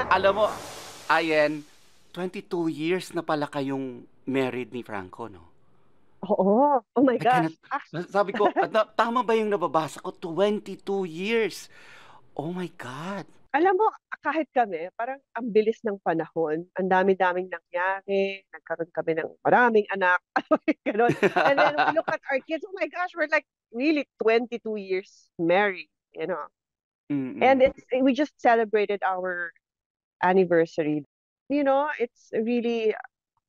Alam mo, Ayen, 2 years na pala kayong married ni Franco, no? Oo. Oh my I cannot, gosh. sabi ko, tama ba yung nababasa ko? 22 years. Oh my God. Alam mo, kahit kami, parang ang bilis ng panahon, ang dami-daming nangyari, nagkaroon kami ng maraming anak, gano'n. And then we look at our kids, oh my gosh, we're like really 22 years married, you know. And Mm-mm. we just celebrated our anniversary. You know, it's really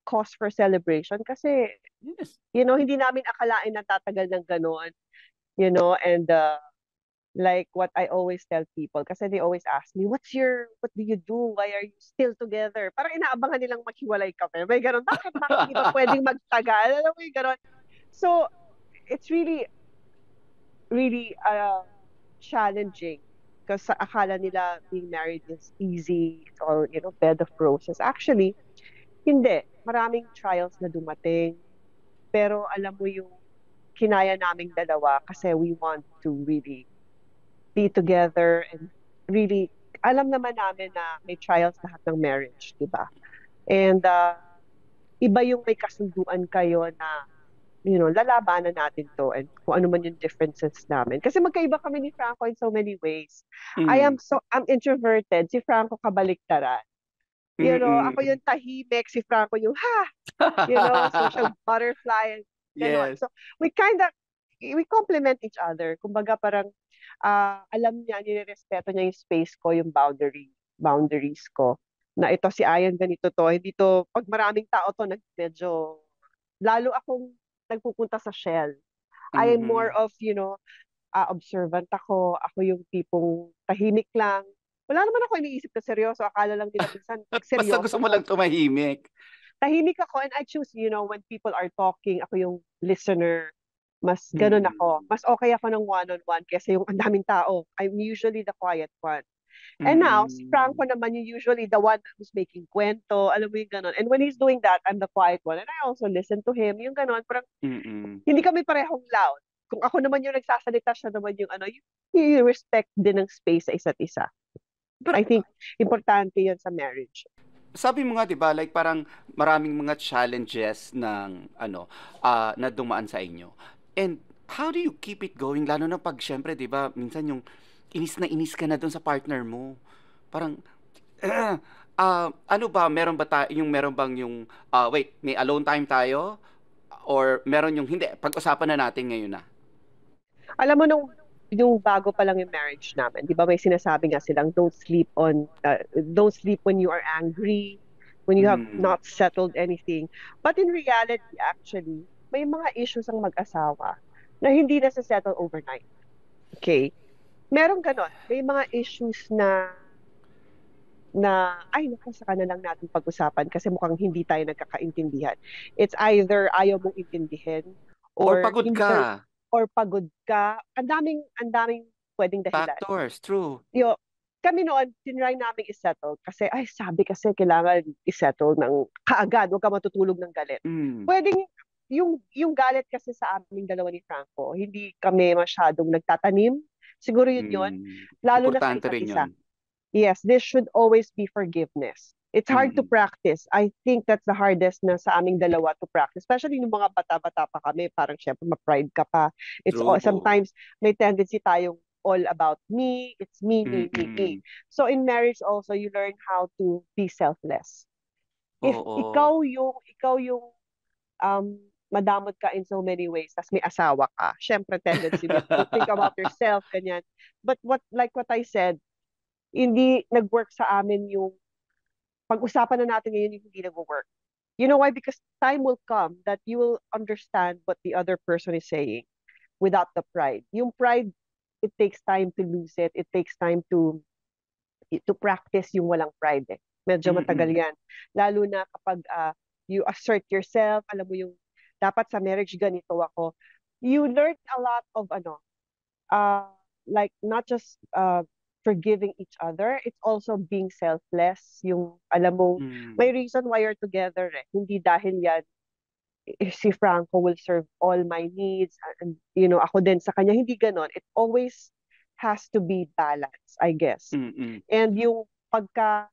cause for celebration kasi, Yes. hindi namin akalain na tatagal ng gano'n, and like what I always tell people, kasi they always ask me, what do you do? Why are you still together? Parang inaabangan nilang maghiwalay kami. May ganun, bakit hindi ba pwedeng magtagal? Alam mo yung ganun. So, it's really, really challenging because akala nila being married is easy, it's all, bed of roses. Actually, hindi. Maraming trials na dumating. Pero alam mo yung kinaya naming dalawa kasi we want to really be together and really, alam naman namin na may trials lahat ng marriage, di ba? And iba yung may kasunduan kayo na, lalabanan natin to and kung ano man yung differences namin. Kasi magkaiba kami ni Franco in so many ways. Mm. I'm introverted, si Franco kabaliktaran. Ako Mm-mm. yung tahimik, si Franco yung social butterfly, ganon. Yes. So, we complement each other. Kumbaga parang, alam niya, nire-respeto niya yung space ko, yung boundaries ko. Na ito si Ayan, ganito to. Hindi to, pag maraming tao to, medyo, lalo akong nagpupunta sa shell. I am more Mhm. of, observant ako. Ako yung tipong tahimik lang. Wala naman ako iniisip na seryoso. Akala lang nila minsan, pag Basta gusto seryoso mo ko, lang tumahimik. tahimik ako and I choose, when people are talking, ako yung listener. Mas ganun ako. Mm. Mas okay ako ng one-on-one kaysa yung ang daming tao. I'm usually the quiet one. And now, si Franco Mm. naman yung usually the one who's making kwento. Alam mo yung ganun. And when he's doing that, I'm the quiet one. And I also listen to him. Yung ganun. Parang Mm. hindi kami parehong loud. Kung ako naman yung nagsasalita, siya naman yung yung respect din ng space sa isa't isa. Pero I think importante yun sa marriage. sabi mo nga 'di ba like parang maraming mga challenges ng ano na dumaan sa inyo. And how do you keep it going lalo na pag syempre 'di ba minsan yung inis na inis ka na dun sa partner mo. Parang ano ba meron ba yung meron bang yung wait, may alone time tayo or meron yung hindi pag-usapan na natin ngayon na. Alam mo, yung bago pa lang yung marriage namin, di ba may sinasabi nga silang, don't sleep when you are angry, when you have Mm. not settled anything. But in reality, actually, may mga issues ang mag-asawa na hindi na settle overnight. Okay? Meron ganon. May mga issues ay, naku, saka na lang natin pag-usapan kasi mukhang hindi tayo nagkakaintindihan. It's either ayaw mong intindihin Or or pagod hindi ka, ka. or pagod ka. Ang daming pwedeng dahilan. Factors, true. Yo, kami noon, tinry namin isettle kasi, ay, sabi kasi kailangan isettle ng kaagad, huwag ka matutulog ng galit. Mm. Pwedeng, yung galit kasi sa aming dalawa ni Franco, hindi kami masyadong nagtatanim. Siguro yun, Mm. lalo na sa Importante isa't rin isa. 'yun. Yes, this should always be forgiveness. It's hard to Mm. practice. I think that's the hardest na sa aming dalawa to practice. Especially nung mga bata-bata pa kami, parang syempre ma-pride ka pa. True. Sometimes may tendency tayong all about me, it's me, me, me, me. Mm. So in marriage also, you learn how to be selfless. If Oo. ikaw yung madamot ka in so many ways, tas may asawa ka, syempre tendency din to think about yourself, ganyan. But like what I said, hindi nag-work sa amin yung pag-usapan na natin ngayon yung hindi nag-work. You know why? Because time will come that you will understand what the other person is saying without the pride. Yung pride, it takes time to lose it. It takes time to practice yung walang pride eh. Medyo matagal Mm. yan. Lalo na kapag you assert yourself, alam mo yung dapat sa marriage ganito ako. You learn a lot of uh, like not just forgiving each other, it's also being selfless. Yung, alam mo, may Mm. reason why you're together eh. Hindi dahil yan, si Franco will serve all my needs, and, ako din sa kanya. Hindi ganon. It always has to be balance, I guess. Mm. And yung pagka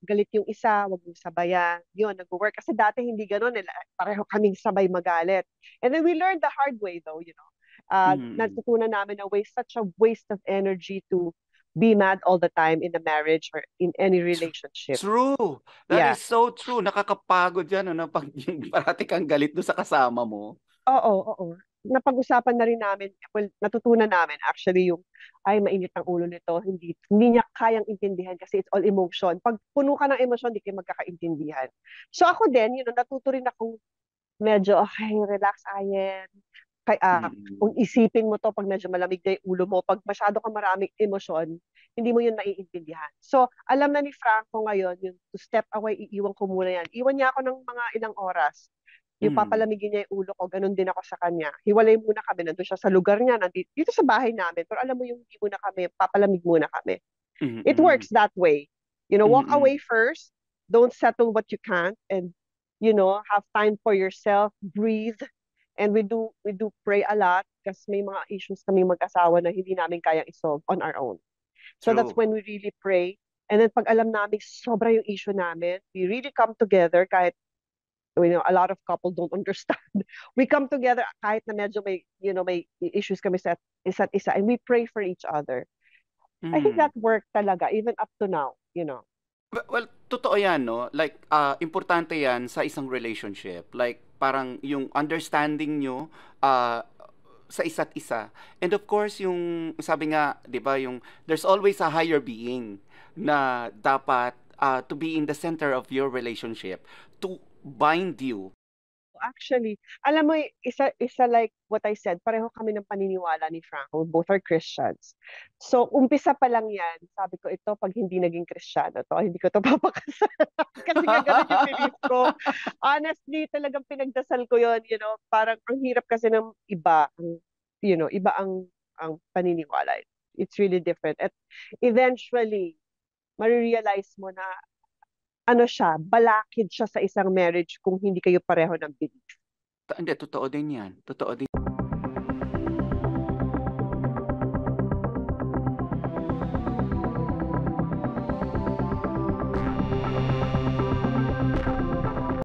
galit yung isa, wag mong sabayan. Yun, nag-work. Kasi dati hindi ganun. Pareho kaming sabay magalit. And then we learned the hard way though, you know. Mm. Natutunan namin na such a waste of energy to be mad all the time in a marriage or in any Tr- relationship. True. That Yeah. is so true. Nakakapagod yan, ano, pag yung parati kang galit doon sa kasama mo. Oo, oo. Napag-usapan na rin namin, well, natutunan namin actually yung, ay, mainit ang ulo nito, hindi niya kayang intindihan kasi it's all emotion. Pag puno ka ng emosyon, hindi kayo magkakaintindihan. So ako din, natuto rin akong medyo, okay, relax, Ayen. Kung Mm. isipin mo to pag medyo malamig na yung ulo mo, pag masyado ka maraming emosyon, hindi mo yun maiintindihan. So, alam na ni Franco ngayon, yung to step away, iiwan ko muna yan. Iwan niya ako ng mga ilang oras. Yung Mm. papalamigin niya yung ulo ko, ganun din ako sa kanya. Hiwalay muna kami, nandun siya sa lugar niya, dito sa bahay namin. Pero alam mo yung hindi muna kami, papalamig muna kami. It Mm. works that way. Walk Mm. away first, don't settle what you can't, and, have time for yourself, breathe, and we do pray a lot kasi may mga issues kami mag-asawa na hindi namin kayang isolve on our own. So that's True. when we really pray. And then pag alam namin sobra yung issue namin, we really come together kahit a lot of couple don't understand. We come together kahit na medyo may issues kami sa isa't isa and we pray for each other. I think Mm. that worked talaga even up to now. Well, totoo yan, no? Like, importante yan sa isang relationship. Like, parang yung understanding nyo ah, sa isa't isa. And of course, yung sabi nga, di ba, yung there's always a higher being na dapat to be in the center of your relationship to bind you. Actually, alam mo, isa like what I said, pareho kami ng paniniwala ni Franco. Both are Christians. So, umpisa pa lang yan, sabi ko, ito, pag hindi naging Kristiyano to, hindi ko to papakasal. Kasi nga ganun yung belief ko. Honestly, talagang pinagdasal ko yun. Parang ang hirap kasi ng iba, iba ang paniniwala. It's really different. At eventually, marirealize mo na balakid siya sa isang marriage kung hindi kayo pareho ng belief. Hindi, totoo din yan. Totoo din.